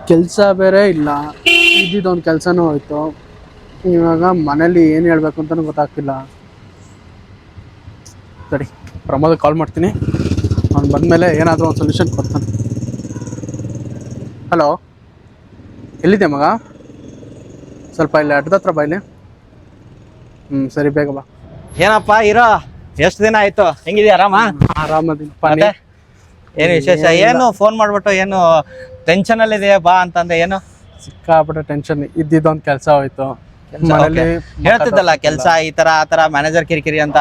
ಕೆಲಸ ಬೇರೆ ಇಲ್ಲ, ಇದ್ದಿದ್ದೊಂದು ಕೆಲಸನೂ ಹೋಯ್ತು. ಇವಾಗ ಮನೇಲಿ ಏನು ಹೇಳ್ಬೇಕು ಅಂತಲೂ ಗೊತ್ತಾಗ್ತಿಲ್ಲ. ಸರಿ, ಪ್ರಮೋದ್ ಕಾಲ್ ಮಾಡ್ತೀನಿ. ಅವ್ನು ಬಂದಮೇಲೆ ಏನಾದರೂ ಒಂದು ಸೊಲ್ಯೂಷನ್ ಕೊಡ್ತಾನೆ. ಹಲೋ, ಎಲ್ಲಿದೆ ಮಗ? ಸ್ವಲ್ಪ ಇಲ್ಲಿ ಅಡ್ಡದ ಹತ್ರ ಬಾ ಇಲ್ಲಿ. ಸರಿ, ಬೇಗ ಬಾ. ಏನಪ್ಪ ಇರೋ, ಎಷ್ಟು ದಿನ ಆಯ್ತು? ಹೆಂಗಿದ್ಯಾ? ಆರಾಮದಿನಿ. ಏನು ವಿಶೇಷ? ಏನು ಫೋನ್ ಮಾಡ್ಬಿಟ್ಟು ಏನು ಟೆನ್ಷನ್ ಅಲ್ಲಿ ಇದೆಯಾ ಬಾ ಅಂತಂದೆ? ಏನು ಸಿಕ್ಕಾಪಟ್ಟೆ ಟೆನ್ಷನ್. ಇದ್ದಿದ್ದೊಂದು ಕೆಲಸ ಹೋಯ್ತು. ಮನೇಲಿ ಹೇಳ್ತಿದ್ದಲ್ಲ ಕೆಲಸ ಈ ತರ ಆ ತರ ಮ್ಯಾನೇಜರ್ ಕಿರಿಕಿರಿ ಅಂತ.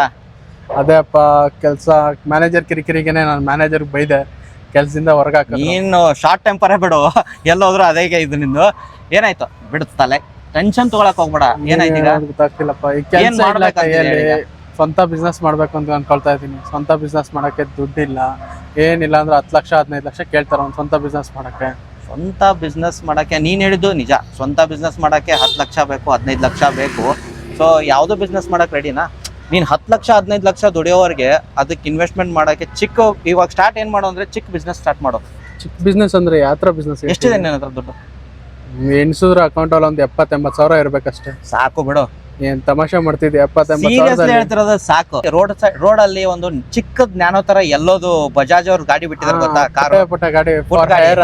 ಅದೇ ಅಪ್ಪ, ಕೆಲಸ ಮ್ಯಾನೇಜರ್ ಕಿರಿಕಿರಿಗೆನೆ ನಾನು ಮ್ಯಾನೇಜರ್ ಬೈದೆ, ಕೆಲಸದಿಂದ ಹೊರಗೆ ಹಾಕ. ನೀನು ಶಾರ್ಟ್ ಟೆಂಪರೇ ಬಿಡು, ಎಲ್ಲೋದ್ರು ಅದೇ ಇದು ನಿಂದು. ಏನಾಯ್ತು ಬಿಡುತ್ತಲೆ, ಟೆನ್ಷನ್ ತಗೊಳಕ್ ಹೋಗ್ಬೇಡ. ಏನಾಯ್ತು ಈಗ? ಗೊತ್ತಾಗ್ತಿಲ್ಲಪ್ಪ. ಈ ಕೆಲಸ ಇಲ್ಲ ಕೈಯಲ್ಲಿ. ಸ್ವಂತ ಬಿಸ್ನೆಸ್ ಮಾಡ್ಬೇಕು ಅಂತ ಅನ್ಕೊಳ್ತಾ ಇದ್ದೀನಿ. ಸ್ವಂತ ಬಿಸ್ನೆಸ್ ಮಾಡಕ್ಕೆ ದುಡ್ಡಿಲ್ಲ, ಏನಿಲ್ಲ ಅಂದ್ರೆ 10 ಲಕ್ಷ 15 ಲಕ್ಷ ಕೇಳ್ತಾರ ಒಂದು ಸ್ವಂತ ಬಿಸ್ನೆಸ್ ಮಾಡಕ್ಕೆ. ಸ್ವಂತ ಬಿಸ್ನೆಸ್ ಮಾಡಕ್ಕೆ ನೀನ್ ಹೇಳಿದ್ದು ನಿಜ. ಸ್ವಂತ ಬಿಸ್ನೆಸ್ ಮಾಡಕ್ಕೆ 10 ಲಕ್ಷ ಬೇಕು, 15 ಲಕ್ಷ ಬೇಕು. ಸೊ ಯಾವ್ದು ಬಿಸ್ನೆಸ್ ಮಾಡಕ್ ರೆಡಿನಾ? ನೀನ್ 10 ಲಕ್ಷ 15 ಲಕ್ಷ ದುಡಿಯೋವರೆಗೆ ಅದಕ್ಕೆ ಇನ್ವೆಸ್ಟ್ಮೆಂಟ್ ಮಾಡಕ್ಕೆ ಇವಾಗ ಸ್ಟಾರ್ಟ್ ಏನ್ ಮಾಡೋ ಅಂದ್ರೆ ಚಿಕ್ಕ ಬಿಸ್ನೆಸ್ ಸ್ಟಾರ್ಟ್ ಮಾಡೋ. ಚಿಕ್ಕ ಬಿಸ್ನೆಸ್ ಅಂದ್ರೆ ಯಾವ ತರ ಬಿಸ್ನೆಸ್? ಎಷ್ಟಿದೆ ನಿನ್ನ ಹತ್ರ ದುಡ್ಡು? ಎಣ್ಸಿದ್ರೆ ಅಕೌಂಟ್ ಅಲ್ಲಿ ಒಂದು 70-80 ಸಾವಿರ ಇರ್ಬೇಕಷ್ಟೇ. ಸಾಕು ಬಿಡು, ಏನ್ ತಮಾಷೆ ಮಾಡ್ತಿದ್ದೆ? 70-80 ಸೀರಿಯಸ್ಲಿ ಹೇಳ್ತಿರೋದು ಸಾಕು. ರೋಡ್ ಅಲ್ಲಿ ಒಂದು ಚಿಕ್ಕ ಜ್ಞಾನೋ ತರ ಎಲ್ಲೋದು ಬಜಾಜ್ ಅವ್ರ ಗಾಡಿ ಬಿಟ್ಟಿದಾರೆ ಗೊತ್ತಾ? ಪುಟ್ಟ ಗಾಡಿ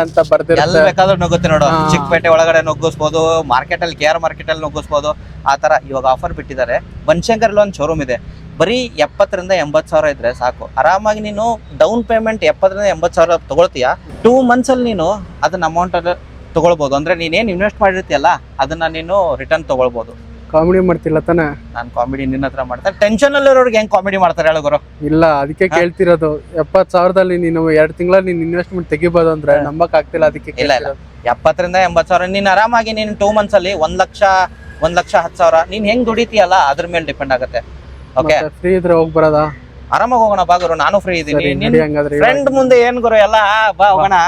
ಅಂತ ಬರ್ದಿರುತ್ತೆ. ಎಲ್ಲಿ ಬೇಕಾದ್ರೂ ನುಗ್ಗುತ್ತೆ ನೋಡು. ಚಿಕ್ಕಪೇಟೆ ಒಳಗಡೆ ನುಗ್ಗಿಸ್ಬೋದು, ಮಾರ್ಕೆಟ್ ಅಲ್ಲಿ KR ಮಾರ್ಕೆಟ್ ಅಲ್ಲಿ ನುಗ್ಗಿಸ್ಬೋದು. ಆ ತರ ಇವಾಗ ಆಫರ್ ಬಿಟ್ಟಿದ್ದಾರೆ. ಬನಶಂಕರ್ ಒಂದು ಶೋರೂಮ್ ಇದೆ. ಬರೀ 70-80 ಸಾವಿರ ಇದ್ರೆ ಸಾಕು. ಆರಾಮಾಗಿ ನೀನು ಡೌನ್ ಪೇಮೆಂಟ್ 70-80 ಸಾವಿರ ತಗೊಳ್ತೀಯ. 2 months ಅಲ್ಲಿ ನೀನು ಅದನ್ನ ಅಮೌಂಟ್ ಅಲ್ಲಿ ತಗೊಳ್ಬಹುದು. ಅಂದ್ರೆ ನೀನೇನ್ ಇನ್ವೆಸ್ಟ್ ಮಾಡಿರ್ತೀಯಲ್ಲ ಅದನ್ನ ನೀನು ರಿಟರ್ನ್ ತಗೊಳ್ಬಹುದು. ಕಾಮಿಡಿ ಮಾಡ್ತಿಲ್ಲ ತಾನೆ? ನಾನು ಕಾಮಿಡಿ ನಿನ್ನ ಹತ್ರ ಮಾಡ್ತಾರೆ. ಟೆನ್ಷನ್ ಅಲ್ಲಿರೋರ್ಗೆ ಹೆಂಗ್ ಕಾಮಿಡಿ ಮಾಡ್ತಾರೆ ಹೇಳೋರು? ಇಲ್ಲ, ಅದಕ್ಕೆ ಕೇಳ್ತಿರೋದು. 70 ಸಾವಿರದಲ್ಲಿ ನೀನು 2 ತಿಂಗಳಲ್ಲಿ ನೀನ್ ಇನ್ವೆಸ್ಟ್ಮೆಂಟ್ ತೆಗಿಬಹುದು ಅಂದ್ರೆ ನಂಬಕ್ ಆಗ್ತಿಲ್ಲ. ಅದಕ್ಕೆ ಇಲ್ಲ 70-80 ಸಾವಿರ ನೀನ್ ಆರಾಮಾಗಿ ನೀನು 2 months ಅಲ್ಲಿ 1 ಲಕ್ಷ 10 ಸಾವಿರ ನೀನ್ ಹೆಂಗ್ ದುಡಿತೀಯಲ್ಲ ಅದ್ರ ಮೇಲೆ ಡಿಪೆಂಡ್ ಆಗುತ್ತೆ. ಓಕೆ, ಫ್ರೀ ಇದ್ರೆ ಹೋಗ್ ಬರೋದಾ? ಆರಾಮಾಗಿ ಹೋಗೋಣ ಬಾ ಗುರು, ನಾನು ಫ್ರೀ ಇದ್ದೀನಿ. ಹಂಗಾದ್ರೆ ಫ್ರೆಂಡ್ ಮುಂದೆ ಏನ್ ಗುರು ಎಲ್ಲ, ಬಾ ಹೋಗೋಣ.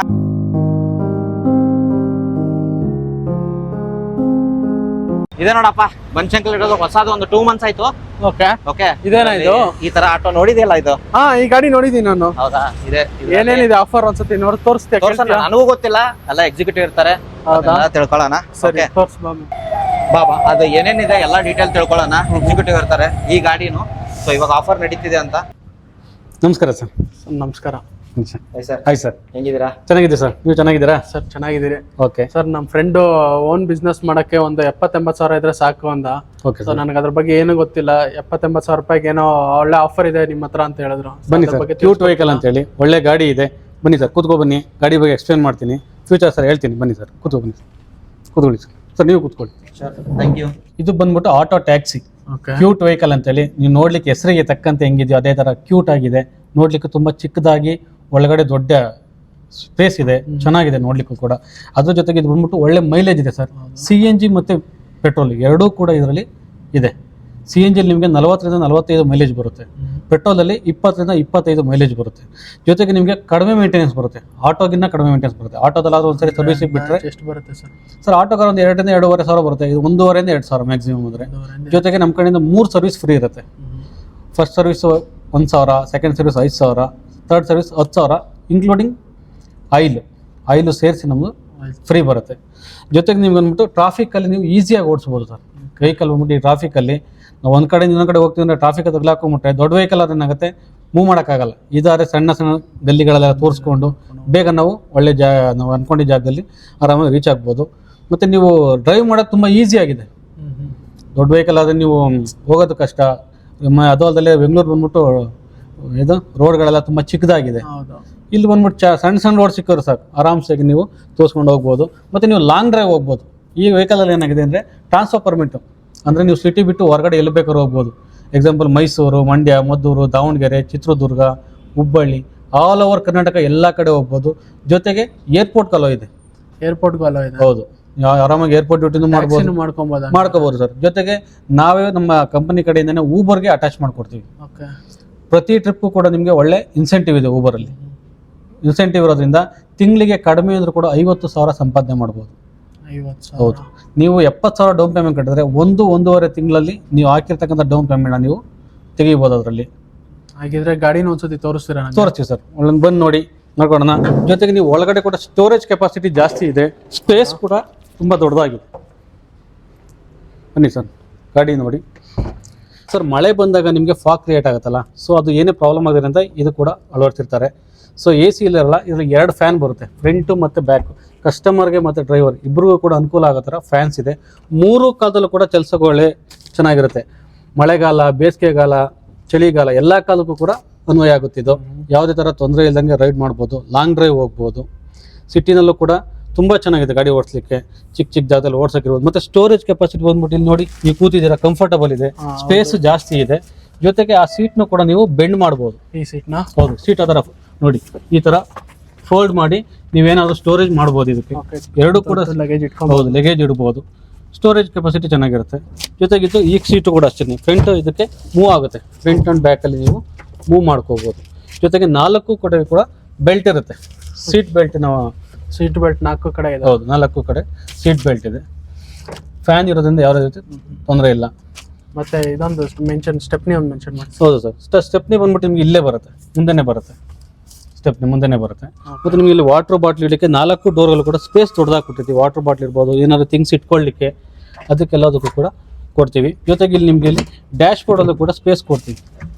ಇದೆ ನೋಡಪ್ಪ ಬನಶಂಕರ್ ಇರೋದು ಹೊಸದು. ಒಂದು 2 months ಆಯ್ತು. ಓಕೆ, ಇದೇನಾ ಇದು? ಈ ತರ ಆಟೋ ನೋಡಿದ್ಯಲ್ಲ ಇದು? ಹಾ, ಈ ಗಾಡಿ ನೋಡಿದೀನಿ ನಾನು. ಹೌದಾ? ಇದೆ. ಏನೇನಿದೆ ಆಫರ್ ಒಂದ್ಸತಿ ನೋಡಿ ತೋರಿಸ್ತೆ. ನನಗೂ ಗೊತ್ತಿಲ್ಲ, ಎಲ್ಲ ಎಕ್ಸಿಕ್ಯೂಟಿವ್ ಇರ್ತಾರೆ, ತಿಳ್ಕೊಳ್ಳೋಣ. ಸರಿ, ತೋರ್ಸ್ ಬಾ. ಬಾಬಾ ಅದು ಏನೇನಿದೆ ಎಲ್ಲ ಡೀಟೇಲ್ ತಿಳ್ಕೊಳ್ಳೋಣ. ಎಕ್ಸಿಕ್ಯೂಟಿವ್ ಇರ್ತಾರೆ ಈ ಗಾಡಿನು. ಸೊ ಇವಾಗ ಆಫರ್ ನಡೀತಿದೆ ಅಂತ. ನಮಸ್ಕಾರ ಸರ್. ನಮಸ್ಕಾರ. ಹಾಯ್ ಸರ್, ಹೆಂಗಿದ್ದೀರಾ? ಚೆನ್ನಾಗಿದೆ ಸರ್, ನೀವು ಚೆನ್ನಾಗಿದ್ದೀರಾ? ಸರ್ ಚೆನ್ನಾಗಿದ್ದೀರಿ. ಓಕೆ ಸರ್, ನಮ್ಮ ಫ್ರೆಂಡ್ ಓನ್ ಬಿಸ್ನೆಸ್ ಮಾಡಕ್ಕೆ ಒಂದು 70-80 ಸಾವಿರ ಇದ್ರೆ ಸಾಕು ಅಂದ. ಓಕೆ ಸೊ ನನಗೆ ಅದ್ರ ಬಗ್ಗೆ ಏನು ಗೊತ್ತಿಲ್ಲ. 70-80 ಸಾವಿರ ರೂಪಾಯಿಗೆ ಏನೋ ಒಳ್ಳೆ ಆಫರ್ ಇದೆ ನಿಮ್ಮ ಹತ್ರ ಅಂತ ಹೇಳಿದ್ರು. ಬನ್ನಿ ಸರ್, ಕ್ಯೂಟ್ ವೆಹಿಕಲ್ ಅಂತ ಹೇಳಿ ಒಳ್ಳೆ ಗಾಡಿ ಇದೆ. ಬನ್ನಿ ಸರ್, ಕೂತ್ಕೊ ಬನ್ನಿ. ಗಾಡಿ ಬಗ್ಗೆ ಎಕ್ಸ್ಪ್ಲೇನ್ ಮಾಡ್ತೀನಿ, ಫ್ಯೂಚರ್ ಸರ್ ಹೇಳ್ತೀನಿ. ಬನ್ನಿ ಸರ್, ಕೂತ್ಕೊ ಬನ್ನಿ. ಕೂತ್ಕೊಳ್ಳಿ ಸರ್, ನೀವು ಕೂತ್ಕೊಳ್ಳಿ. Thank you. ಇದು ಬಂದ್ಬಿಟ್ಟು auto taxi okay. Cute vehicle ಅಂತೇಳಿ. ನೀವು ನೋಡ್ಲಿಕ್ಕೆ ಹೆಸರಿಗೆ ತಕ್ಕಂತೆ ಹೆಂಗಿದೆಯೋ ಅದೇ ತರ ಕ್ಯೂಟ್ ಆಗಿದೆ. ನೋಡ್ಲಿಕ್ಕೆ ತುಂಬಾ ಚಿಕ್ಕದಾಗಿ, ಒಳಗಡೆ ದೊಡ್ಡ ಸ್ಪೇಸ್ ಇದೆ, ಚೆನ್ನಾಗಿದೆ ನೋಡ್ಲಿಕ್ಕೂ ಕೂಡ. ಅದ್ರ ಜೊತೆಗೆ ಇದು ಬಂದ್ಬಿಟ್ಟು ಒಳ್ಳೆ ಮೈಲೇಜ್ ಇದೆ ಸರ್. CNG ಮತ್ತು ಪೆಟ್ರೋಲ್ ಎರಡೂ ಕೂಡ ಇದರಲ್ಲಿ ಇದೆ. CNG ನಿಮಗೆ 40-45 ಮೈಲೇಜ್ ಬರುತ್ತೆ, ಪೆಟ್ರೋಲಲ್ಲಿ 20-25 ಮೈಲೇಜ್ ಬರುತ್ತೆ. ಜೊತೆಗೆ ನಿಮಗೆ ಕಡಿಮೆ ಮೇಂಟೆನೆನ್ಸ್ ಬರುತ್ತೆ, ಆಟೋಗಿನ್ನ ಕಡಿಮೆ ಮೇಂಟೆನೆನ್ಸ್ ಬರುತ್ತೆ. ಆಟೋದಲ್ಲಾದ್ರೂ ಒಂದ್ಸರಿ ಸರ್ವಿಸಿಗೆ ಬಿಟ್ಟರೆ ಎಷ್ಟು ಬರುತ್ತೆ ಸರ್? ಸರ್ ಆಟೋಗಾರ ಒಂದು 2-2.5 ಸಾವಿರ ಬರುತ್ತೆ. ಇದು 1.5-2 ಸಾವಿರ ಮ್ಯಾಕ್ಸಿಮಮ್ ಅಂದರೆ. ಜೊತೆಗೆ ನಮ್ಮ ಕಡೆಯಿಂದ 3 ಸರ್ವಿಸ್ ಫ್ರೀ ಇರುತ್ತೆ. First service 1,000, second service 5,000, third service 10,000, including oil ಸೇರಿಸಿ ನಮ್ಮದು ಫ್ರೀ ಬರುತ್ತೆ. ಜೊತೆಗೆ ನಿಮ್ಗೆ ಅಂದ್ಬಿಟ್ಟು ಟ್ರಾಫಿಕಲ್ಲಿ ನೀವು ಈಸಿಯಾಗಿ ಓಡಿಸ್ಬೋದು ಸರ್. ವೆಹಿಕಲ್ ಬಂದ್ಬಿಟ್ಟು ಈ ಟ್ರಾಫಿಕಲ್ಲಿ ನಾವು ಒಂದು ಕಡೆಯಿಂದ ಇನ್ನೊಂದು ಕಡೆ ಹೋಗ್ತೀವಿ ಅಂದರೆ ಟ್ರಾಫಿಕ್ ತಗ್ಲಾಕೊಂಬಿಟ್ರೆ ದೊಡ್ಡ ವೆಹಿಕಲ್ ಅದೇನಾಗುತ್ತೆ, ಮೂವ್ ಮಾಡೋಕ್ಕಾಗಲ್ಲ. ಇದಾದರೆ ಸಣ್ಣ ಗಲ್ಲಿಗಳೆಲ್ಲ ತೋರಿಸ್ಕೊಂಡು ಬೇಗ ನಾವು ಒಳ್ಳೆ ನಾವು ಅಂದ್ಕೊಂಡಿದ್ದ ಜಾಗದಲ್ಲಿ ಆರಾಮಾಗಿ ರೀಚ್ ಆಗ್ಬೋದು. ಮತ್ತು ನೀವು ಡ್ರೈವ್ ಮಾಡೋದು ತುಂಬ ಈಸಿಯಾಗಿದೆ. ದೊಡ್ಡ ವೆಹಿಕಲ್ ಆದರೆ ನೀವು ಹೋಗೋದು ಕಷ್ಟ. ಅದು ಅಲ್ಲದೆ ಬೆಂಗಳೂರು ಬಂದ್ಬಿಟ್ಟು ಇದು ರೋಡ್ಗಳೆಲ್ಲ ತುಂಬ ಚಿಕ್ಕದಾಗಿದೆ. ಇಲ್ಲಿ ಬಂದ್ಬಿಟ್ಟು ಸಣ್ಣ ರೋಡ್ ಸಿಕ್ಕೋರು ಸಾಕು, ಆರಾಮ್ಸಾಗಿ ನೀವು ತೋರಿಸ್ಕೊಂಡು ಹೋಗ್ಬೋದು. ಮತ್ತು ನೀವು ಲಾಂಗ್ ಡ್ರೈವ್ ಹೋಗ್ಬೋದು. ಈ ವೆಹಿಕಲಲ್ಲಿ ಏನಾಗಿದೆ ಅಂದರೆ ಟ್ರಾನ್ಸ್ಫರ್ ಪರ್ಮಿಟು, ಅಂದರೆ ನೀವು ಸಿಟಿ ಬಿಟ್ಟು ಹೊರಗಡೆ ಎಲ್ಲಿ ಬೇಕಾದ್ರೂ ಹೋಗ್ಬೋದು. Example Mysuru, Mandya, Maddur, Davanagere, Chitradurga, Hubballi, all over Karnataka ಎಲ್ಲ ಕಡೆ ಹೋಗ್ಬೋದು. ಜೊತೆಗೆ ಏರ್ಪೋರ್ಟ್ ಅಲೋ ಇದೆ. ಹೌದು, ಆರಾಮಾಗಿ ಏರ್ಪೋರ್ಟ್ ಡ್ಯೂಟಿನೂ ಮಾಡ್ಕೋಬೋದು ಸರ್. ಜೊತೆಗೆ ನಾವೇ ನಮ್ಮ ಕಂಪನಿ ಕಡೆಯಿಂದನೇ ಊಬರ್ಗೆ ಅಟ್ಯಾಚ್ ಮಾಡ್ಕೊಡ್ತೀವಿ. ಪ್ರತಿ ಟ್ರಿಪ್ಪು ಕೂಡ ನಿಮಗೆ ಒಳ್ಳೆ ಇನ್ಸೆಂಟಿವ್ ಇದೆ. ಊಬರಲ್ಲಿ ಇನ್ಸೆಂಟಿವ್ ಇರೋದ್ರಿಂದ ತಿಂಗಳಿಗೆ ಕಡಿಮೆ ಅಂದರೂ ಕೂಡ 50,000 ಸಂಪಾದನೆ ಮಾಡ್ಬೋದು. ಹೌದು, ನೀವು 70,000 ಡೌನ್ ಪೇಮೆಂಟ್ ಕಟ್ಟಿದ್ರೆ 1-1.5 ತಿಂಗಳಲ್ಲಿ ನೀವು ಹಾಕಿರ್ತಕ್ಕಂಥ ಡೌನ್ ಪೇಮೆಂಟ್ನ ನೀವು ತೆಗಿಬೋದು. ಅದರಲ್ಲಿ ಹಾಗಿದ್ರೆ ಗಾಡಿನ ಒಂದ್ಸತಿ ತೋರಿಸ್ತೀವಿ ಸರ್. ಒಳ್ಳೆ ಬಂದು ನೋಡಿ, ನೋಡ್ಕೊಳ್ಳೋಣ. ಜೊತೆಗೆ ನೀವು ಒಳಗಡೆ ಕೂಡ ಸ್ಟೋರೇಜ್ ಕೆಪಾಸಿಟಿ ಜಾಸ್ತಿ ಇದೆ, ಸ್ಪೇಸ್ ಕೂಡ ತುಂಬ ದೊಡ್ಡದಾಗಿದೆ. ಬನ್ನಿ ಸರ್, ಗಾಡಿ ನೋಡಿ ಸರ್. ಮಳೆ ಬಂದಾಗ ನಿಮಗೆ ಫಾಗ್ ಕ್ರಿಯೇಟ್ ಆಗುತ್ತಲ್ಲ, ಸೊ ಅದು ಏನೇ ಪ್ರಾಬ್ಲಮ್ ಆಗಿದೆ ಅಂತ ಇದು ಕೂಡ ಅಳವಡಿಸಿರ್ತಾರೆ. ಸೊ ಎ ಸಿ ಇಲ್ಲಿರಲ್ಲ, ಇದರಲ್ಲಿ 2 ಫ್ಯಾನ್ ಬರುತ್ತೆ, ಫ್ರಂಟು ಮತ್ತು ಬ್ಯಾಕು. ಕಸ್ಟಮರ್ಗೆ ಮತ್ತು ಡ್ರೈವರ್ ಇಬ್ಬರಿಗೂ ಕೂಡ ಅನುಕೂಲ ಆಗೋ ಥರ ಫ್ಯಾನ್ಸ್ ಇದೆ. 3 ಕಾಲದಲ್ಲೂ ಕೂಡ ಚಲಿಸೋಕೆ ಚೆನ್ನಾಗಿರುತ್ತೆ. ಮಳೆಗಾಲ, ಬೇಸಿಗೆಗಾಲ, ಚಳಿಗಾಲ ಎಲ್ಲ ಕಾಲಕ್ಕೂ ಕೂಡ ಅನ್ವಯ ಆಗುತ್ತೆ. ಇದು ಯಾವುದೇ ಥರ ತೊಂದರೆ ಇಲ್ದಂಗೆ ರೈಡ್ ಮಾಡ್ಬೋದು, ಲಾಂಗ್ ಡ್ರೈವ್ ಹೋಗ್ಬೋದು. ಸಿಟಿನಲ್ಲೂ ಕೂಡ ತುಂಬ ಚೆನ್ನಾಗಿದೆ ಗಾಡಿ ಓಡಿಸ್ಲಿಕ್ಕೆ, ಚಿಕ್ಕ ಚಿಕ್ಕ ಜಾಗದಲ್ಲಿ ಓಡಿಸೋಕಿರ್ಬೋದು. ಮತ್ತು ಸ್ಟೋರೇಜ್ ಕೆಪಾಸಿಟಿ ಬಂದ್ಬಿಟ್ಟು ಇಲ್ಲಿ ನೋಡಿ, ನೀವು ಕೂತಿದ್ದೀರಾ, ಕಂಫರ್ಟಬಲ್ ಇದೆ, ಸ್ಪೇಸ್ ಜಾಸ್ತಿ ಇದೆ. ಜೊತೆಗೆ ಆ ಸೀಟ್ನು ಕೂಡ ನೀವು ಬೆಂಡ್ ಮಾಡ್ಬೋದು. ಈ ಸೀಟ್ನ ಹೌದು, ಸೀಟ್ ಅದರ ನೋಡಿ ಈ ಥರ ಫೋಲ್ಡ್ ಮಾಡಿ ನೀವೇನಾದರೂ ಸ್ಟೋರೇಜ್ ಮಾಡ್ಬೋದು. ಇದಕ್ಕೆ ಎರಡು ಕೂಡ ಲಗೇಜ್ ಇಟ್ಕೊಂಡು ಹೌದು, ಲಗೇಜ್ ಇಡ್ಬೋದು. ಸ್ಟೋರೇಜ್ ಕೆಪಾಸಿಟಿ ಚೆನ್ನಾಗಿರುತ್ತೆ. ಜೊತೆಗಿದ್ದು ಈ ಸೀಟು ಕೂಡ ಅಷ್ಟೇ, ಫ್ರಂಟ್ ಇದಕ್ಕೆ ಮೂವ್ ಆಗುತ್ತೆ, ಫ್ರಂಟ್ ಆ್ಯಂಡ್ ಬ್ಯಾಕಲ್ಲಿ ನೀವು ಮೂವ್ ಮಾಡ್ಕೋಬೋದು. ಜೊತೆಗೆ 4 ಕಡೆ ಕೂಡ ಬೆಲ್ಟ್ ಇರುತ್ತೆ, ಸೀಟ್ ಬೆಲ್ಟ್. ನಾವು ಸೀಟ್ ಬೆಲ್ಟ್ 4 ಕಡೆ ಇದೆ. ಹೌದು, 4 ಕಡೆ ಸೀಟ್ ಬೆಲ್ಟ್ ಇದೆ. ಫ್ಯಾನ್ ಇರೋದ್ರಿಂದ ಯಾವುದೇ ರೀತಿ ತೊಂದರೆ ಇಲ್ಲ. ಮತ್ತೆ ಇದೊಂದು ಸ್ಟೆಪ್ನಿ ಒಂದು ಮೆನ್ಷನ್ ಮಾಡಿ. ಹೌದು ಸರ್, ಸ್ಟೆಪ್ನಿ ಬಂದ್ಬಿಟ್ಟು ನಿಮ್ಗೆ ಇಲ್ಲೇ ಬರುತ್ತೆ, ಮುಂದೆನೇ ಬರುತ್ತೆ, ಸ್ಟೆಪ್ನಿ ಮುಂದೆನೇ ಬರುತ್ತೆ. ಮತ್ತು ನಿಮಗೆ ಇಲ್ಲಿ ವಾಟರ್ ಬಾಟ್ಲ್ ಇಡಲಿಕ್ಕೆ 4 ಡೋರ್ಗಳು ಕೂಡ ಸ್ಪೇಸ್ ದೊಡ್ಡದಾಗಿ ಕೊಟ್ಟಿರ್ತೀವಿ. ವಾಟರ್ ಬಾಟ್ಲ್ ಇರ್ಬೋದು, ಏನಾದರೂ ಥಿಂಗ್ಸ್ ಇಟ್ಕೊಳ್ಳಿಕ್ಕೆ, ಅದಕ್ಕೆಲ್ಲದಕ್ಕೂ ಕೂಡ ಕೊಡ್ತೀವಿ. ಜೊತೆಗೆ ಇಲ್ಲಿ ನಿಮಗೆ ಇಲ್ಲಿ ಡ್ಯಾಶ್ ಬೋರ್ಡಲ್ಲೂ ಕೂಡ ಸ್ಪೇಸ್ ಕೊಡ್ತೀವಿ.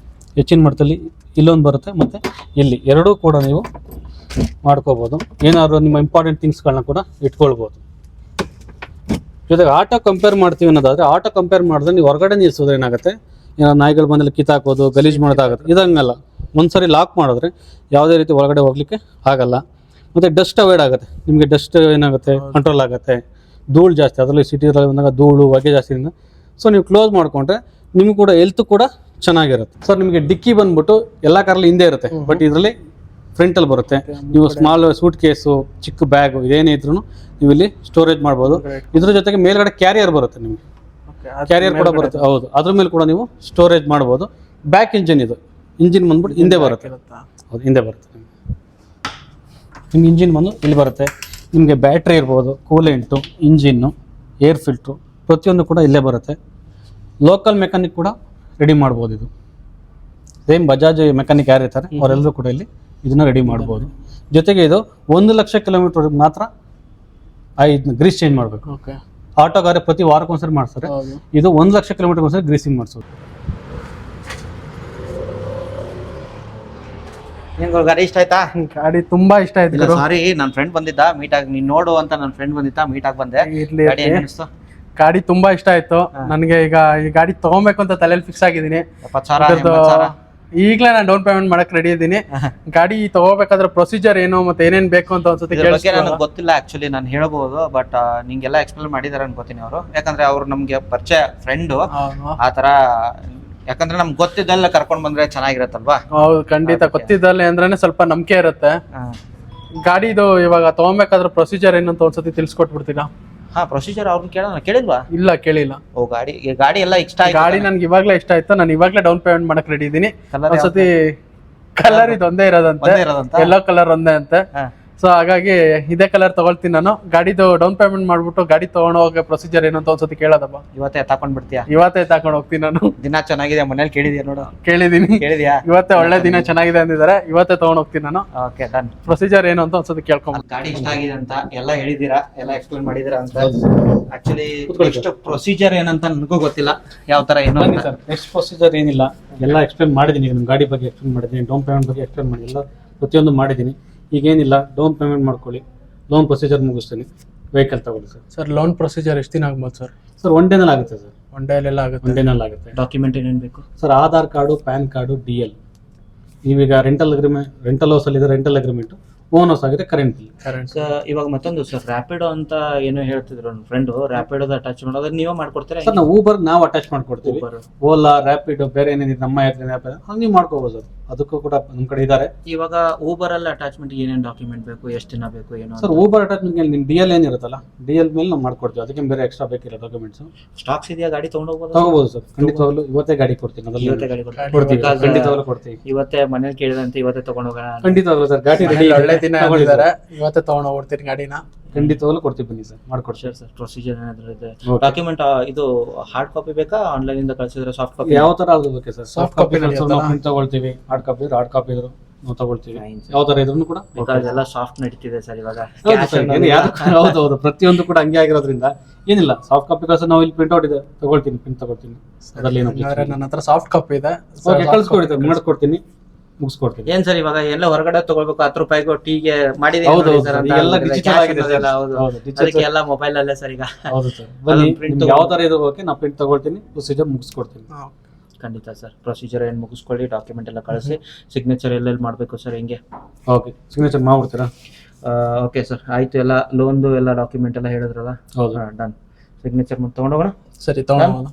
ಹೆಚ್ಚಿನ ಮಟ್ಟದಲ್ಲಿ ಇಲ್ಲೊಂದು ಬರುತ್ತೆ, ಮತ್ತು ಇಲ್ಲಿ ಎರಡೂ ಕೂಡ ನೀವು ಮಾಡ್ಕೋಬೋದು. ಏನಾದರೂ ನಿಮ್ಮ ಇಂಪಾರ್ಟೆಂಟ್ ಥಿಂಗ್ಸ್ಗಳನ್ನ ಕೂಡ ಇಟ್ಕೊಳ್ಬೋದು. ಜೊತೆಗೆ ಆಟೋ ಕಂಪೇರ್ ಮಾಡ್ತೀವಿ ಅನ್ನೋದಾದರೆ, ಆಟೋ ಕಂಪೇರ್ ಮಾಡಿದ್ರೆ ನೀವು ಹೊರಗಡೆ ನಿಲ್ಲಿಸೋದ್ರೆ ಏನಾಗುತ್ತೆ, ಏನೋ ನಾಯಿಗಳು ಬಂದಲ್ಲಿ ಕಿತ್ತಾಕೋದು, ಗಲೀಜು ಮಾಡೋದಾಗುತ್ತೆ. ಇದಂಗಲ್ಲ, ಒಂದ್ಸರಿ ಲಾಕ್ ಮಾಡಿದ್ರೆ ಯಾವುದೇ ರೀತಿ ಒಳಗಡೆ ಹೋಗ್ಲಿಕ್ಕೆ ಆಗಲ್ಲ. ಮತ್ತು ಡಸ್ಟ್ ಅವಾಯ್ಡ್ ಆಗುತ್ತೆ. ನಿಮಗೆ ಡಸ್ಟ್ ಏನಾಗುತ್ತೆ, ಕಂಟ್ರೋಲ್ ಆಗುತ್ತೆ. ಧೂಳು ಜಾಸ್ತಿ, ಅದರಲ್ಲಿ ಸಿಟಿಯಲ್ಲಿ ಬಂದಾಗ ಧೂಳು ಹೊಗೆ ಜಾಸ್ತಿ ಇಂದ. ಸೊ ನೀವು ಕ್ಲೋಸ್ ಮಾಡಿಕೊಂಡ್ರೆ ನಿಮಗೂ ಕೂಡ ಹೆಲ್ತ್ ಕೂಡ ಚೆನ್ನಾಗಿರುತ್ತೆ. ಸರ್ ನಿಮಗೆ ಡಿಕ್ಕಿ ಬಂದ್ಬಿಟ್ಟು ಎಲ್ಲ ಕಾರಲ್ಲಿ ಹಿಂದೆ ಇರುತ್ತೆ, ಬಟ್ ಇದರಲ್ಲಿ ಫ್ರಂಟಲ್ಲಿ ಬರುತ್ತೆ. ನೀವು ಸ್ಮಾಲ್ ಸೂಟ್ ಕೇಸು, ಚಿಕ್ಕ ಬ್ಯಾಗು, ಇದೇನೇ ಇದ್ರೂ ನೀವು ಇಲ್ಲಿ ಸ್ಟೋರೇಜ್ ಮಾಡ್ಬೋದು. ಇದ್ರ ಜೊತೆಗೆ ಮೇಲ್ಗಡೆ ಕ್ಯಾರಿಯರ್ ಬರುತ್ತೆ, ನಿಮಗೆ ಕ್ಯಾರಿಯರ್ ಕೂಡ ಬರುತ್ತೆ. ಹೌದು, ಅದ್ರ ಮೇಲೆ ಕೂಡ ನೀವು ಸ್ಟೋರೇಜ್ ಮಾಡ್ಬೋದು. ಬ್ಯಾಕ್ ಇಂಜಿನ್ ಇದು, ಇಂಜಿನ್ ಬಂದ್ಬಿಟ್ಟು ಹಿಂದೆ ಬರುತ್ತೆ. ಹೌದು, ಹಿಂದೆ ಬರುತ್ತೆ. ನಿಮ್ಗೆ ಇಂಜಿನ್ ಬಂದು ಇಲ್ಲಿ ಬರುತ್ತೆ. ನಿಮಗೆ ಬ್ಯಾಟ್ರಿ ಇರ್ಬೋದು, ಕೂಲೆಂಟು, ಇಂಜಿನ್ನು, ಏರ್ ಫಿಲ್ಟ್ರು ಪ್ರತಿಯೊಂದು ಕೂಡ ಇಲ್ಲೇ ಬರುತ್ತೆ. ಲೋಕಲ್ ಮೆಕ್ಯಾನಿಕ್ ಕೂಡ ರೆಡಿ ಮಾಡ್ಬೋದು. ಇದು ಸೇಮ್ ಬಜಾಜ್ ಮೆಕ್ಯಾನಿಕ್ ಯಾರು ಇರ್ತಾರೆ ಅವರೆಲ್ಲರೂ ಕೂಡ ಇಲ್ಲಿ ಇದನ್ನು ರೆಡಿ ಮಾಡ್ಬೋದು. ಜೊತೆಗೆ ಇದು 1,00,000 ಕಿಲೋಮೀಟರ್ಗೆ ಮಾತ್ರ ಇದನ್ನ ಗ್ರೀಸ್ ಚೇಂಜ್ ಮಾಡಬೇಕು. ಆಟೋಗಾರೆ ಪ್ರತಿ ವಾರಕ್ಕೊಂದ್ಸರಿ ಮಾಡ್ತಾರೆ. ಇದು 1,00,000 ಕಿಲೋಮೀಟರ್ ಒಂದ್ಸರಿ ಗ್ರೀಸಿಂಗ್ ಮಾಡಿಸೋದು. ನಿಮ್ಗೆ ಗಾಡಿ ಇಷ್ಟ ಆಯ್ತಾ? ಗಾಡಿ ತುಂಬಾ ಇಷ್ಟ ಆಯ್ತು. ಸಾರಿ, ನನ್ನ ಫ್ರೆಂಡ್ ಬಂದಿದ್ದ ಮೀಟ್ ಆಗಿ, ನೀನ್ ನೋಡು ಅಂತ ನನ್ನ ಫ್ರೆಂಡ್ ಬಂದಿದ್ದ, ಮೀಟ್ ಆಗಿ ಬಂದೆ. ಗಾಡಿ ಹೆಂಗ್ ಅನಿಸ್ತು? ಗಾಡಿ ತುಂಬಾ ಇಷ್ಟ ಆಯ್ತು ನನಗೆ. ಈಗ ಈ ಗಾಡಿ ತಗೋಬೇಕು ಅಂತ ತಲೆಯಲ್ಲಿ ಫಿಕ್ಸ್ ಆಗಿದ್ದೀನಿ. 70,000 ಈಗಲೇ ನಾನು ಡೌನ್ ಪೇಮೆಂಟ್ ಮಾಡಕ್ ರೆಡಿ ಇದ್ದೀನಿ. ಗಾಡಿ ತಗೋಬೇಕಾದ್ರೆ ಪ್ರೊಸೀಜರ್ ಏನು ಮತ್ತೆ ಏನೇನ್ ಬೇಕು ಅಂತ ಒಂದ್ಸತಿ ನನಗೆ ಗೊತ್ತಿಲ್ಲ. ಆಕ್ಚುಲಿ ನಾನು ಹೇಳ್ಬೋದು, ಬಟ್ ನಿಂಗೆಲ್ಲ ಎಕ್ಸ್ಪ್ಲೇನ್ ಮಾಡಿದಾರೆ ಅನ್ಕೋತೀನಿ ಅವರು. ಯಾಕಂದ್ರೆ ಅವ್ರು ನಮ್ಗೆ ಪರಿಚಯ ಫ್ರೆಂಡ್ ಆತರ. ಯಾಕಂದ್ರೆ ನಮ್ಗೆ ಗೊತ್ತಿದ್ದಲ್ಲ ಕರ್ಕೊಂಡ್ ಬಂದ್ರೆ ಚೆನ್ನಾಗಿರತ್ತಲ್ವಾ? ಹೌದು, ಖಂಡಿತ. ಗೊತ್ತಿದ್ದಲ್ಲ ಅಂದ್ರೆ ಸ್ವಲ್ಪ ನಂಬಿಕೆ ಇರುತ್ತೆ. ಗಾಡಿದು ಇವಾಗ ತಗೋಬೇಕಾದ್ರೆ ಪ್ರೊಸೀಜರ್ ಏನು ಅಂತ ಒಂದ್ಸತಿ ತಿಳಿಸ್ಕೊಟ್ಬಿಡ್ತೀರಾ? ಹಾ, ಪ್ರೊಸೀಜರ್ ಅವ್ರನ್ನ ಕೇಳಿಲ್ವಾ? ಇಲ್ಲ, ಕೇಳಿಲ್ಲ. ಓ, ಗಾಡಿ ಎಲ್ಲ ಇಷ್ಟ ಆಯ್ತು. ಗಾಡಿ ನನ್ಗೆ ಇವಾಗ್ಲೇ ಇಷ್ಟ ಆಯ್ತು. ನಾನು ಇವಾಗ್ಲೇ ಡೌನ್ ಪೇಮೆಂಟ್ ಮಾಡಕ್ ರೆಡಿ ಇದ್ದೀನಿ. ಒಂದ್ಸತಿ ಕಲರ್ ಇದು ಒಂದೇ ಇರೋದಂತೆ, ಎಲ್ಲೋ ಕಲರ್ ಒಂದೇ ಅಂತೆ. ಸೊ ಹಾಗಾಗಿ ಇದೇ ಕಲರ್ ತಗೊಳ್ತೀನಿ ನಾನು. ಗಾಡಿದು ಡೌನ್ ಪೇಮೆಂಟ್ ಮಾಡ್ಬಿಟ್ಟು ಗಾಡಿ ತಗೊಂಡು ಹೋಗೋ ಪ್ರೊಸೀಜರ್ ಏನು ಅಂತ ಒಂದ್ಸತಿ ಕೇಳೋದಪ್ಪ. ಇವತ್ತೇ ತಕೊಂಡ್ ಬಿಡ್ತೀಯಾ? ಇವತ್ತೇ ತಗೊಂಡು ಹೋಗ್ತೀನಿ ನಾನು. ದಿನ ಚೆನ್ನಾಗಿದೆ, ಮನೇಲಿ ಕೇಳಿದ್ಯಾ? ನೋಡು, ಕೇಳಿದ್ಯಾ? ಇವತ್ತೇ ಒಳ್ಳೆ ದಿನ ಚೆನ್ನಾಗಿದೆ ಅಂದಿದ್ದಾರೆ, ಇವತ್ತೇ ತಗೊಂಡು ಹೋಗ್ತೀನಿ ನಾನು. Okay, done. ಪ್ರೊಸೀಜರ್ ಏನು ಅಂತ ಒಂದ್ಸತಿ ಕೇಳ್ಕೊಂಡು. ಗಾಡಿ ಇಷ್ಟ ಆಗಿದೆ ಅಂತ ಎಲ್ಲ ಹೇಳಿದೀರಾ, ಎಲ್ಲ ಎಕ್ಸ್ಪ್ಲೇನ್ ಮಾಡಿದೀರಾ ಅಂತ. ಆಕ್ಚುಲಿ ನೆಕ್ಸ್ಟ್ ಪ್ರೊಸೀಜರ್ ಏನಂತ ನನಗೂ ಗೊತ್ತಿಲ್ಲ, ಯಾವ ತರ ಏನು. ನೆಕ್ಸ್ಟ್ ಪ್ರೊಸೀಜರ್ ಏನಿಲ್ಲ, ಎಲ್ಲ ಎಕ್ಸ್ಪ್ಲೇನ್ ಮಾಡಿದ್ದೀನಿ. ನಿಮ್ಮ ಗಾಡಿ ಬಗ್ಗೆ ಎಕ್ಸ್ಪ್ಲೇನ್ ಮಾಡಿದ್ದೀನಿ, ಡೌನ್ ಪೇಮೆಂಟ್ ಬಗ್ಗೆ ಎಕ್ಸ್ಪ್ಲೇನ್ ಮಾಡಿ, ಎಲ್ಲ ಪ್ರತಿಯೊಂದು ಮಾಡಿದ್ದೀನಿ. ಈಗೇನಿಲ್ಲ, ಡೌನ್ ಪೇಮೆಂಟ್ ಮಾಡ್ಕೊಳ್ಳಿ, ಲೋನ್ ಪ್ರೊಸೀಜರ್ ಮುಗಿಸ್ತೀನಿ, ವೆಹಿಕಲ್ ತಗೊಳ್ಳಿ ಸರ್. ಸರ್ ಲೋನ್ ಪ್ರೊಸೀಜರ್ ಎಷ್ಟು ದಿನ ಆಗ್ಬೋದು ಸರ್? ಸರ್ 1 ಡೇನಲ್ಲಿ ಆಗುತ್ತೆ ಸರ್. 1 ಡೇಲೆಲ್ಲ ಆಗುತ್ತೆ? 1 ಡೇನಲ್ಲಿ ಆಗುತ್ತೆ. ಡಾಕ್ಯುಮೆಂಟ್ ಏನೇನು ಬೇಕು sir? Aadhaar card, PAN card, DL. ನೀವೀಗ ರೆಂಟಲ್ ಹೌಸ್ ಅಲ್ಲಿ ರೆಂಟಲ್ ಅಗ್ರಿಮೆಂಟ್, ಓನ್ ಹೌಸ್ ಆಗಿದೆ ಕರೆಂಟ್. ಇವಾಗ ಮತ್ತೊಂದು ಸರ್, ರ್ಯಾಪಿಡೋ ಅಂತ ಏನೋ ಹೇಳ್ತಿದ್ರು ನನ್ನ ಫ್ರೆಂಡ್, ರ್ಯಾಪಿಡೋದ ಅಟ್ಯಾಚ್ ಮಾಡೋದು ನೀವೇ ಮಾಡ್ಕೊಡ್ತೀರಾ? ಸರ್ ನಾವು ಊಬರ್ ನಾವು ಅಟ್ಯಾಚ್ ಮಾಡ್ಕೊಡ್ತೀವಿ. ಓಲಾ, ರ್ಯಾಪಿಡೋ ಬೇರೆ ಏನೇನಿದೆ ನಮ್ಮ ಹತ್ರ ನೀವು ಮಾಡ್ಕೋಬಹುದು ಸರ್. ಅದಕ್ಕೂ ಕೂಡ ನಮ್ಮ ಕಡೆ ಇದ್ದಾರೆ. ಇವಾಗ ಊಬರ್ ಅಲ್ಲಿ ಅಟ್ಯಾಚ್ಮೆಂಟ್ ಏನೇನು ಡಾಕ್ಯುಮೆಂಟ್ ಬೇಕು, ಎಷ್ಟು ದಿನ ಬೇಕು, ಏನು? ಸರ್ ಊಬರ್ ಅಟ್ಯಾಚ್ಮೆಂಟ್ ನಿಮ್ಮ DL ಏನಿರುತ್ತಲ್ಲ, DL ಮೇಲೆ ನಾವು ಮಾಡ್ಕೊಡ್ತೀವಿ. ಅದಕ್ಕೆ ಬೇರೆ ಎಕ್ಸ್ಟ್ರಾ ಬೇಕಿಲ್ಲ ಡಾಕ್ಯುಮೆಂಟ್ಸ್. ಸ್ಟಾಕ್ಸ್ ಇದೆಯಾ? ಗಾಡಿ ತಗೋಬಹುದು ಸರ್, ಖಂಡಿತವಾಗ್ಲೂ ಇವತ್ತೇ ಗಾಡಿ ಕೊಡ್ತೀನಿ. ಖಂಡಿತವಾಗ್ಲೂ ಕೊಡ್ತೀವಿ. ಇವತ್ತೇ ಮನೇಲಿ ಕೇಳಿದಂತೆ ಇವತ್ತೇ ತಗೊಂಡು ಹೋಗೋಣ. ಖಂಡಿತವಾಗ್ಲೂ ಸರ್, ಗಾಡಿ ಒಳ್ಳೆ ದಿನ ಇವತ್ತೇ ತಗೊಂಡು ಹೋಗ್ತೀನಿ ಗಾಡಿನ. ಖಂಡಿತವಾಗ್ಲೂ ಕೊಡ್ತೀವಿ, ಬನ್ನಿ ಸರ್, ಮಾಡ್ಕೊಡ್ತೀವಿ. ಸರ್ ಪ್ರೊಸೀಜರ್ ಏನಾದ್ರು ಇದೆ? ಡಾಕ್ಯುಮೆಂಟ್ ಇದು ಹಾರ್ಡ್ ಕಾಪಿ ಬೇಕಾ, ಆನ್ಲೈನ್ ಇಂದ ಕಳಿಸಿದ್ರೆ ಸಾಫ್ಟ್ ಕಾಪಿ? ಯಾವ ತರ ಅದು ಬೇಕೆ ಸರ್? ಸಾಫ್ಟ್ ಕಾಪಿ ಪ್ರಿಂಟ್ ತಗೊಳ್ತೀವಿ, ಹಾರ್ಡ್ ಕಾಪಿ ಇದ್ರು ನಾವು ತಗೊಳ್ತೀವಿ. Fine, sir. ಯಾವ ತರ ಇದ್ರೂ ಕೂಡ ಬಿಕಾಸ್ ಎಲ್ಲ ಸಾಫ್ಟ್ ನಡೀತಿದೆ ಸರ್ ಇವಾಗ. ಹೌದು sir, ಹೌದು ಪ್ರತಿಯೊಂದು ಕೂಡ ಹಂಗೆ ಆಗಿರೋದ್ರಿಂದ ಏನಿಲ್ಲ. ಸಾಫ್ಟ್ ಕಾಪಿ ಬೇಕಾದ್ರೆ ನಾವು ಇಲ್ಲಿ ಪ್ರಿಂಟ್ಔಟ್ ಇದೆ ತಗೊಳ್ತೀನಿ, ಪ್ರಿಂಟ್ ತಗೊಳ್ತೀನಿ, ಅದರಲ್ಲಿ ಏನು ನನ್ನ ಹತ್ರ ಸಾಫ್ಟ್ ಕಾಪಿ ಇದೆ, ಕಳ್ಸ್ಕೊಡ್ತೀನಿ, ಮಾಡಿಸ್ಕೊಡ್ತೀನಿ, ಮುಗಿಸ್ಕೊಡ್ತೀನಿ. ಏನ್ ಸರ್ ಇವಾಗ ಎಲ್ಲ ಹೊರಗಡೆ ತಗೊಳ್ಬೇಕು 10 ರೂಪಾಯಿಗೂ ಟೀಗೆ ಮಾಡಿದೀನಿ ಹೌದು, ನೋಡಿ sir ಅಂತ ಎಲ್ಲ ಆಗಿದೆ. digital Cash ಆಗಿದೆ ಇರೋದಿಲ್ಲ, sir. ಹೌದು. ಹೌದು, digital ಅದಕ್ಕೆ ಎಲ್ಲ ಮೊಬೈಲ್ ಅಲ್ಲೇ ಸರ್ ಈಗ. ಹೌದು ಸರ್, ಬನ್ನಿ print ನಿಮ್ಗೆ ಯಾವ ತರ ಇದು ಓಕೆ ನಾವು ಪ್ರಿಂಟ್ ತಗೊಳ್ತೀನಿ, ಪ್ರೊಸೀಜರ್ ಮುಗಿಸ್ಕೊಡ್ತೀನಿ. ಖಂಡಿತ ಸರ್. ಪ್ರೊಸೀಜರ್ ಏನ್ ಮುಗಿಸ್ಕೊಳ್ಳಿ, ಡಾಕ್ಯುಮೆಂಟ್ ಎಲ್ಲ ಕಳಿಸಿ, ಸಿಗ್ನೇಚರ್ ಎಲ್ಲೆಲ್ಲಿ ಮಾಡ್ಬೇಕು ಸರ್ ಹೆಂಗೆ? ಓಕೆ, ಸಿಗ್ನೇಚರ್ ಮಾಡ್ಬಿಡ್ತೀರಾ? ಓಕೆ ಸರ್, ಆಯ್ತು. ಎಲ್ಲ ಲೋನ್ದು ಎಲ್ಲ ಡಾಕ್ಯುಮೆಂಟ್ ಎಲ್ಲ ಹೇಳಿದ್ರಲ್ಲ, ಹೌದು. ಡನ್. ಸಿಗ್ನೇಚರ್ ಮತ್ತೆ ತಗೊಂಡೋಗೋಣ. ಸರಿ ತಗೊಂಡು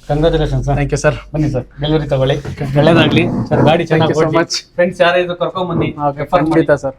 congratulation sir. Thank you sir. ಬನ್ನಿ ಸರ್, ಡೆಲಿವರಿ ತಗೊಳ್ಳಿ, ಒಳ್ಳೇದಾಗ್ಲಿ ಸರ್. ಗಾಡಿ ಥ್ಯಾಂಕ್ ಯು ಸೊ ಚೆನ್ನಾಗಿ ಮಚ್. ಫ್ರೆಂಡ್ಸ್ ಯಾರೇ ಇದ್ರು ಕರ್ಕೊಂಡ್ ಬನ್ನಿ. ಖಂಡಿತ ಸರ್.